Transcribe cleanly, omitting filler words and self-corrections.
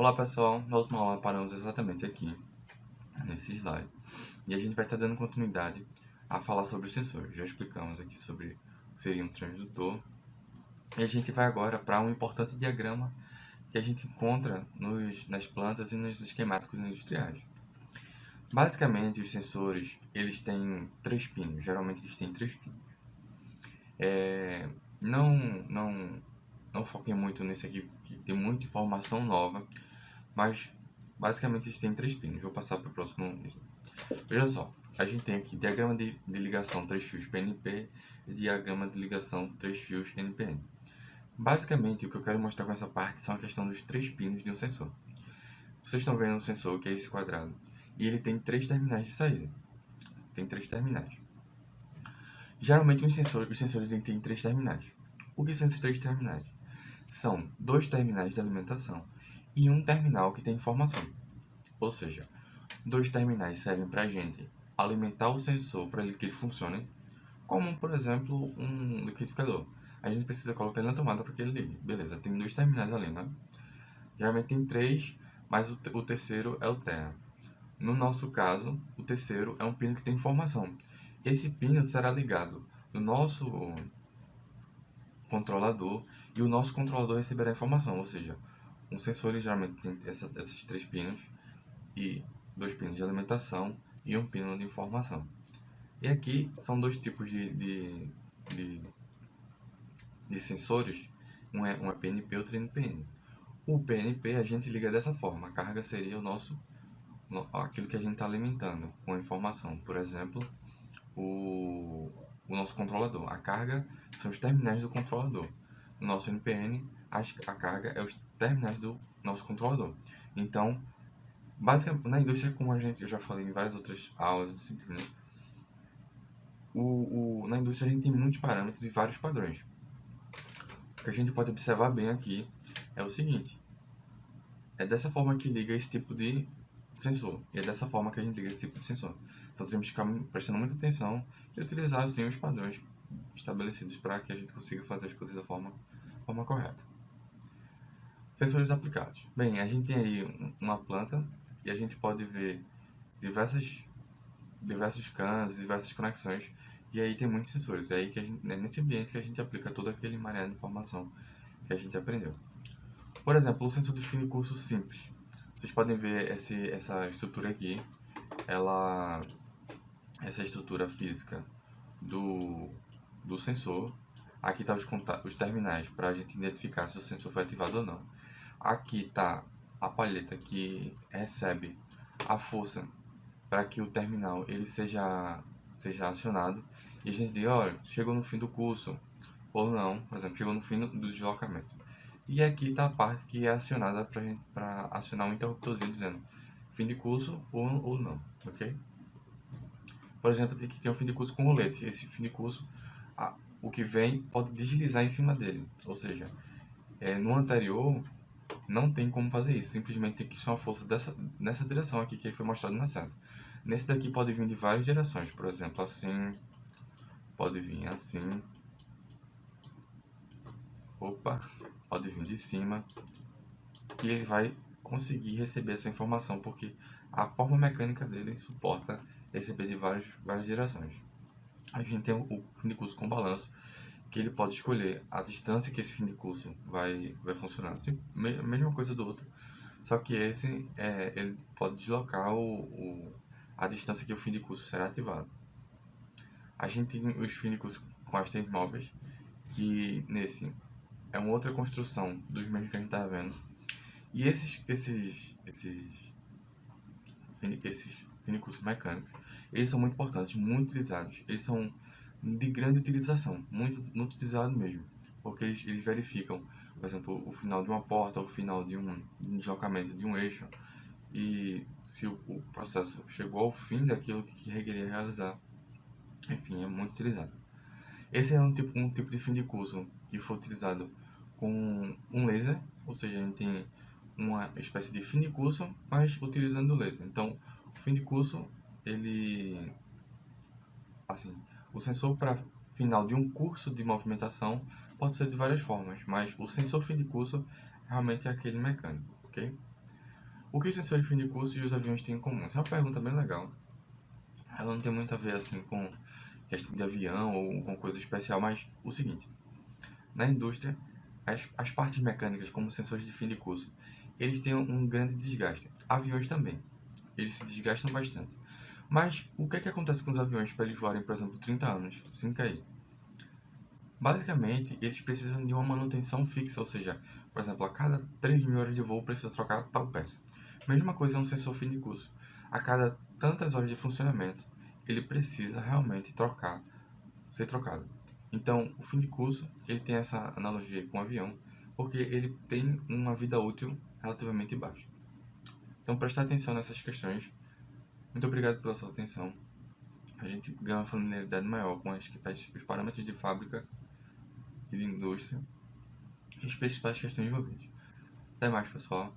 Olá pessoal, na última aula paramos exatamente aqui, nesse slide, e a gente vai estar dando continuidade a falar sobre os sensores. Já explicamos aqui sobre o que seria um transdutor, e a gente vai agora para um importante diagrama que a gente encontra nas plantas e nos esquemáticos industriais. Basicamente, os sensores, eles têm três pinos, geralmente eles têm três pinos. Não foquem muito nesse aqui, que tem muita informação nova, mas basicamente eles têm três pinos. Vou passar para o próximo. Veja só, a gente tem aqui diagrama de ligação 3 fios PNP e diagrama de ligação 3 fios NPN. Basicamente, o que eu quero mostrar com essa parte são a questão dos três pinos de um sensor. Vocês estão vendo um sensor que é esse quadrado, e ele tem três terminais de saída. Tem três terminais. Geralmente os sensores têm três terminais. O que são esses três terminais? São dois terminais de alimentação e um terminal que tem informação. Ou seja, dois terminais servem para a gente alimentar o sensor para que ele funcione, como por exemplo um liquidificador. A gente precisa colocar ele na tomada para que ele ligue. Beleza, tem dois terminais ali, né? Geralmente tem três, mas o terceiro é o terra. No nosso caso, o terceiro é um pino que tem informação. Esse pino será ligado no nosso controlador e o nosso controlador receberá informação, ou seja, um sensor ele geralmente tem esses três pinos e dois pinos de alimentação e um pino de informação. E aqui são dois tipos de sensores, um é PNP e outro é NPN. O PNP a gente liga dessa forma, a carga seria aquilo que a gente está alimentando com a informação. Por exemplo, o nosso controlador. A carga são os terminais do controlador. No nosso NPN, a carga é os terminais do nosso controlador. Então, basicamente, na indústria, como eu já falei em várias outras aulas, disciplinas, na indústria a gente tem muitos parâmetros e vários padrões. O que a gente pode observar bem aqui é o seguinte: é dessa forma que liga esse tipo de sensor, e é dessa forma que a gente liga esse tipo de sensor. Então temos que ficar prestando muita atenção e utilizar assim, os padrões estabelecidos para que a gente consiga fazer as coisas da forma correta. Sensores aplicados. Bem, a gente tem aí uma planta e a gente pode ver diversos canos, diversas conexões, e aí tem muitos sensores. É aí que é nesse ambiente que a gente aplica todo aquele emaranhado de informação que a gente aprendeu. Por exemplo, o sensor de fim de curso simples. Vocês podem ver essa estrutura aqui, essa estrutura física do sensor. Aqui está os terminais para a gente identificar se o sensor foi ativado ou não. Aqui está a palheta que recebe a força para que o terminal ele seja acionado. E a gente diz, olha, chegou no fim do curso ou não, por exemplo, chegou no fim do deslocamento. E aqui está a parte que é acionada para acionar um interruptorzinho dizendo fim de curso ou não, ok? Por exemplo, tem que ter um fim de curso com rolete. Esse fim de curso, o que vem pode deslizar em cima dele. Ou seja, no anterior não tem como fazer isso. Simplesmente tem que ser uma força nessa direção aqui que foi mostrado na seta. Nesse daqui pode vir de várias direções. Por exemplo, assim. Pode vir assim. Opa! Pode vir de cima. Que ele vai conseguir receber essa informação, porque a forma mecânica dele suporta receber de várias direções. A gente tem o fim de curso com balanço, que ele pode escolher a distância que esse fim de curso vai funcionar. Assim, mesma coisa do outro, só que esse ele pode deslocar a distância que o fim de curso será ativado. A gente tem os fim de curso com as tens móveis, que nesse é uma outra construção dos mesmos que a gente está vendo. E esses finicursos mecânicos, eles são muito importantes, muito utilizados. Eles são de grande utilização, muito utilizados mesmo, porque eles verificam, por exemplo, o final de uma porta, o final de um deslocamento de um eixo, e se o processo chegou ao fim daquilo que requeria realizar. Enfim, é muito utilizado. Esse é um tipo de fim de curso que foi utilizado com um laser, ou seja, a gente tem uma espécie de fim de curso, mas utilizando o laser. Então, o fim de curso, ele, assim, o sensor para final de um curso de movimentação pode ser de várias formas, mas o sensor fim de curso realmente é aquele mecânico, ok? O que os sensores de fim de curso e os aviões têm em comum? Essa é uma pergunta bem legal. Ela não tem muito a ver assim com questão de avião ou com coisa especial, mas o seguinte, na indústria, as partes mecânicas, como sensores de fim de curso, eles têm um grande desgaste. Aviões também, eles se desgastam bastante. Mas o que é que acontece com os aviões para eles voarem, por exemplo, 30 anos sem cair? Basicamente, eles precisam de uma manutenção fixa, ou seja, por exemplo, a cada 3.000 horas de voo precisa trocar tal peça. Mesma coisa é um sensor fim de curso. A cada tantas horas de funcionamento, ele precisa realmente ser trocado. Então, o fim de curso, ele tem essa analogia com o avião, porque ele tem uma vida útil relativamente baixa. Então, prestar atenção nessas questões. Muito obrigado pela sua atenção. A gente ganha uma familiaridade maior com os parâmetros de fábrica e de indústria e as principais questões envolvidas. Até mais, pessoal.